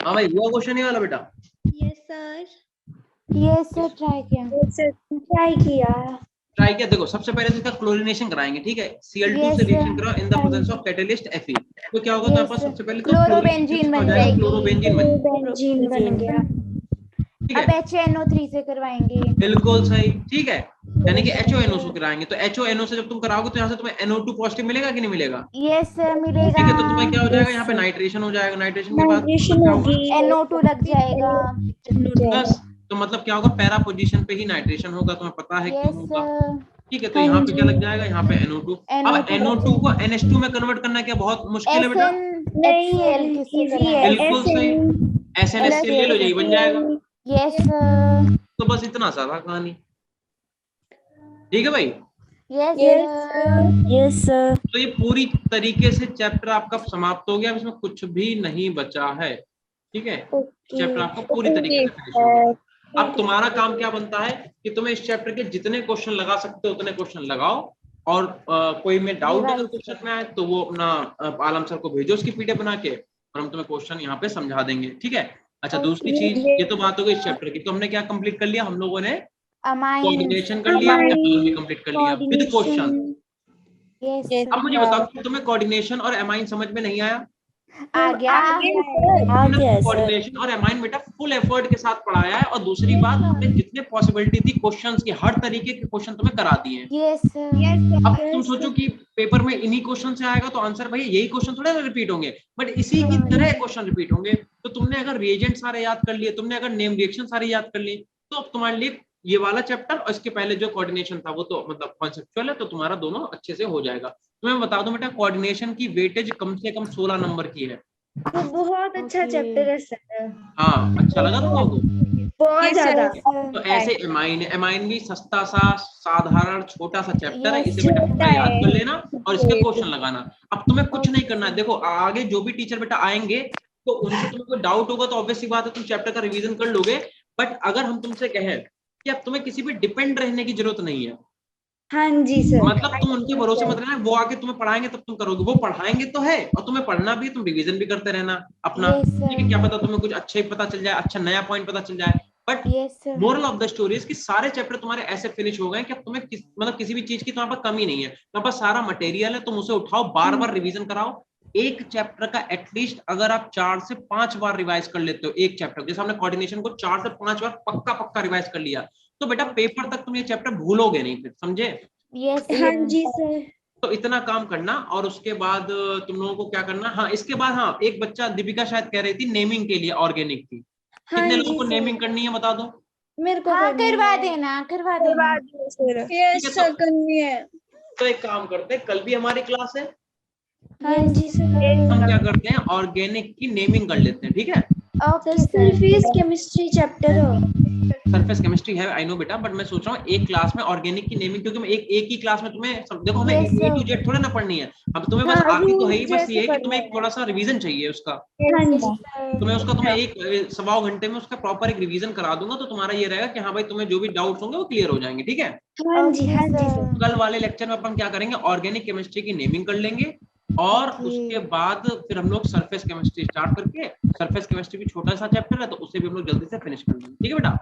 हाँ भाई हुआ क्वेश्चन ये वाला बेटा? Yes sir. Yes sir, try किया। ट्राई किया। ट्राई किया। देखो सबसे पहले तो इसका क्लोरीनेशन कराएंगे, ठीक है। Cl2 Yes, से रिएक्शन sir. कराओ in the presence of catalyst Fe, तो क्या होगा तुम्हारे Yes, पास sir. सबसे पहले तो क्लोरोबेंजीन बन जाएगी। क्लोरोबेंजीन बन, बेंजीन बन गया। ठीक अब है। HNO3 से करवाएंगे। बिल्कुल सही, ठीक है। यानी कि HONO से कराएंगे, तो HONO से जब तुम कराओगे तो यहाँ से तुम्हें NO2 पॉजिटिव मिलेगा कि नहीं मिलेगा? यस सर, मिलेगा। ठीक है, तो तुम्हें क्या हो जाएगा Yes, यहाँ पे sir. नाइट्रेशन हो जाएगा। नाइट्रेशन के बाद नाइट्रेशन क्या होगा? होगी। NO2 लग जाएगा। बस, तो मतलब क्या होगा, पैरा पोजीशन पे ही नाइट्रेशन होगा, तुम्हें पता है क्यों यस होगा। सर। ठीक है, तो यहाँ पे क्या लग जाएगा, यहाँ पे NO2। अब NO2 को NH2 में कन्वर्ट करना क्या बहुत मुश्किल है बेटा? SnHCl किससे कराएंगे? बिल्कुल सही, SnHCl ले लो, यही बन जाएगा। Yes sir. तो बस इतना सा था कहानी, ठीक है भाई। Yes sir. Yes sir. तो ये पूरी तरीके से चैप्टर आपका समाप्त हो गया, अब इसमें कुछ भी नहीं बचा है, ठीक है। चैप्टर आपका पूरी तरीके से फिनिश हो गया। अब तुम्हारा काम क्या बनता है कि तुम्हें इस चैप्टर के जितने क्वेश्चन लगा सकते हो उतने क्वेश्चन लगाओ, और कोई में डाउट अगर क्वेश्चन में आए तो वो अपना आलम सर को भेजो उसकी पीडीएफ बना के, और हम तुम्हें क्वेश्चन यहाँ पे समझा देंगे, ठीक है। अच्छा, दूसरी चीज, ये तो बात हो गई इस चैप्टर की, तो हमने क्या कंप्लीट कर लिया, हम लोगों ने अमाइन। कोऑर्डिनेशन कर लिया, एमाइन भी कंप्लीट कर लिया विद क्वेश्चन। यस अब मुझे बताओ कि तुम्हें कोऑर्डिनेशन और एमाइन समझ में नहीं आया? आ गया। कोऑर्डिनेशन और एमाइन बेटा फुल एफर्ट के साथ पढ़ाया है, और दूसरी बात हमने जितने पॉसिबिलिटी थी क्वेश्चंस की, हर तरीके के क्वेश्चन तुम्हें करा दिए हैं। यस अब तुम सोचो कि पेपर में इन्हीं क्वेश्चन से आएगा तो आंसर भाई यही क्वेश्चन थोड़ा रिपीट होंगे, बट इसी की तरह क्वेश्चन रिपीट होंगे। तो तुमने अगर रिएजेंट सारे याद कर लिए, तुमने अगर नेम रिएक्शन सारे याद कर लिए, तो अब तुम्हारे लिए ये वाला चैप्टर और इसके पहले जो कोऑर्डिनेशन था वो तो मतलब कॉन्सेप्चुअल है, तो तुम्हारा दोनों अच्छे से हो जाएगा। तो मैं बता दूं बेटा, कोऑर्डिनेशन की वेटेज कम से कम 16 नंबर की है। वो बहुत अच्छा चैप्टर है सर। हाँ, अच्छा लगा तुम लोगों को? बहुत ज्यादा। तो ऐसे एमाइन भी सस्ता सा साधारण छोटा सा चैप्टर है, इसे बेटा पूरा याद कर लेना और इसके क्वेश्चन लगाना। अब तुम्हें कुछ नहीं करना है, देखो आगे जो भी टीचर बेटा आएंगे तो उनसे तुम्हें कोई डाउट होगा तो ऑब्वियस सी बात है तुम चैप्टर का रिवीजन कर लोगे, बट अगर हम तुमसे कहें कि अब तुम्हें किसी पे डिपेंड रहने की जरूरत नहीं है, हाँ जी सर। मतलब तुम उनके भरोसे मत रहना, वो आके तुम्हें पढ़ाएंगे तब तुम करोगे, वो पढ़ाएंगे तो है और तुम्हें पढ़ना भी, तुम रिवीजन भी करते रहना अपना, ठीक है। क्या पता तुम्हें कुछ अच्छा ही पता चल जाए, अच्छा नया पॉइंट पता चल जाए, but moral of the story is कि सारे चैप्टर तुम्हारे ऐसे फिनिश हो गए कि अब तुम्हें मतलब किसी भी चीज की तुम्हारे पास कमी नहीं है, तुम्हारे पास सारा मटेरियल है, तुम उसे उठाओ, बार बार रिवीजन कराओ। एक चैप्टर का एटलीस्ट अगर आप 4 से 5 बार रिवाइज कर लेते हो, एक चैप्टर जैसे हमने कोऑर्डिनेशन को 4 से 5 बार पक्का रिवाइज कर लिया, तो बेटा पेपर तक तुम ये चैप्टर भूलोगे नहीं फिर, समझे? हाँ जी सर। तो इतना काम करना, और उसके बाद तुम लोगों को क्या करना, हाँ इसके बाद, हाँ एक बच्चा दीपिका शायद कह रही थी नेमिंग के लिए ऑर्गेनिक की, कितने लोगों को नेमिंग करनी है बता दो? मेरे को करवा देना। यस सर, करनी है। तो एक काम करते हैं, कल भी हमारी क्लास है, हाँ जी सर। हम क्या करते हैं ऑर्गेनिक की नेमिंग कर लेते हैं, ठीक है। सरफेस केमिस्ट्री चैप्टर हो। सरफेस केमिस्ट्री है, आई नो बेटा, बट मैं सोच रहा हूँ एक क्लास में ऑर्गेनिक की नेमिंग, क्योंकि मैं एक ही क्लास में तुम्हें देखो हमें A to Z थोड़ा ना पढ़नी है, अब तुम्हें बस आती तो है ही, बस ये है कि तुम्हें एक थोड़ा सा रिवीजन चाहिए उसका, तो मैं उसका तुम्हें 1-1.25 घंटे में उसका प्रॉपर एक रिवीजन करा दूंगा, तो तुम्हारा ये रहेगा कि हाँ भाई तुम्हें जो भी डाउट्स होंगे वो क्लियर हो जाएंगे, ठीक है। हाँ जी सर। कल वाले लेक्चर में अपन क्या करेंगे, ऑर्गेनिक केमिस्ट्री की नेमिंग कर लेंगे, और उसके बाद फिर हम लोग सरफेस केमिस्ट्री स्टार्ट करके, सरफेस केमिस्ट्री भी छोटा सा चैप्टर है तो उसे भी हम लोग जल्दी से फिनिश कर लेंगे, ठीक है बेटा।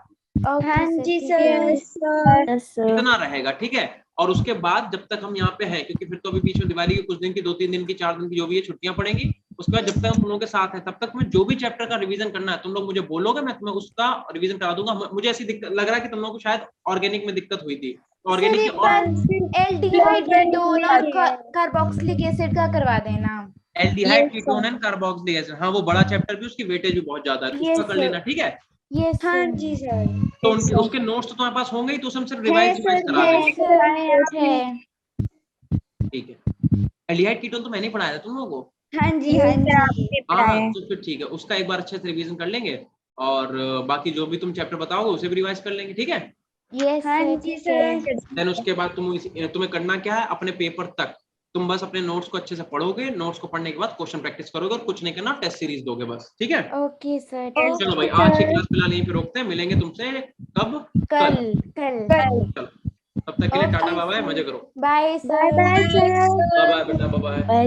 हाँ जी सर। इतना रहेगा, ठीक है। और उसके बाद जब तक हम यहाँ पे हैं, क्योंकि फिर तो अभी बीच में दिवाली की कुछ दिन की, 2-3 दिन की, 4 दिन की जो भी है छुट्टियां पड़ेंगी, उसके बाद जब तक हम तुम लोगों के साथ है तब तक मैं जो भी चैप्टर का रिवीजन करना है तुम लोग मुझे बोलोगे, मैं तुम्हें उसका रिवीजन करा दूंगा। मुझे ऐसी लग रहा है कि तुम लोगों को शायद ऑर्गेनिक में दिक्कत हुई थी, ऑर्गेनिक एल्डिहाइड कीटोन और कार्बोक्सिलिक एसिड का करवा देना। Aldehyde ketone and carboxylic acid, हाँ वो बड़ा चैप्टर भी, उसकी वेटेज भी बहुत ज्यादा है, उसका कर लेना, ठीक है। हाँ जी सर। तो उसके नोट्स तो तुम्हारे पास होंगे ही, तो हम सिर्फ रिवाइज करा देंगे, ठीक है। एल्डिहाइड कीटोन तो मैंने ही पढ़ाया था तुम लोगों को। हाँ जी हाँ जी। हाँ तो फिर ठीक है, उसका एक बार अच्छे से रिवीजन कर लेंगे, और बाकी जो भी तुम चैप्टर बताओगे उसे भी रिवाइज कर लेंगे, ठीक है। हाँ जी सर। देन उसके बाद तुम्हें करना क्या है, अपने पेपर तक तुम बस अपने नोट्स को अच्छे से पढ़ोगे, नोट्स को पढ़ने के बाद क्वेश्चन प्रैक्टिस करोगे, और कुछ नहीं करना, टेस्ट सीरीज दोगे बस, ठीक है। Okay sir. चलो भाई, आज की क्लास फिलहाल यहीं पे रोकते हैं, मिलेंगे तुमसे कब? कल। चलो तब तक के लिए टाटा बाय बाय, मजे करो, बाय सर। बाय बाय बेटा, बाय बाय।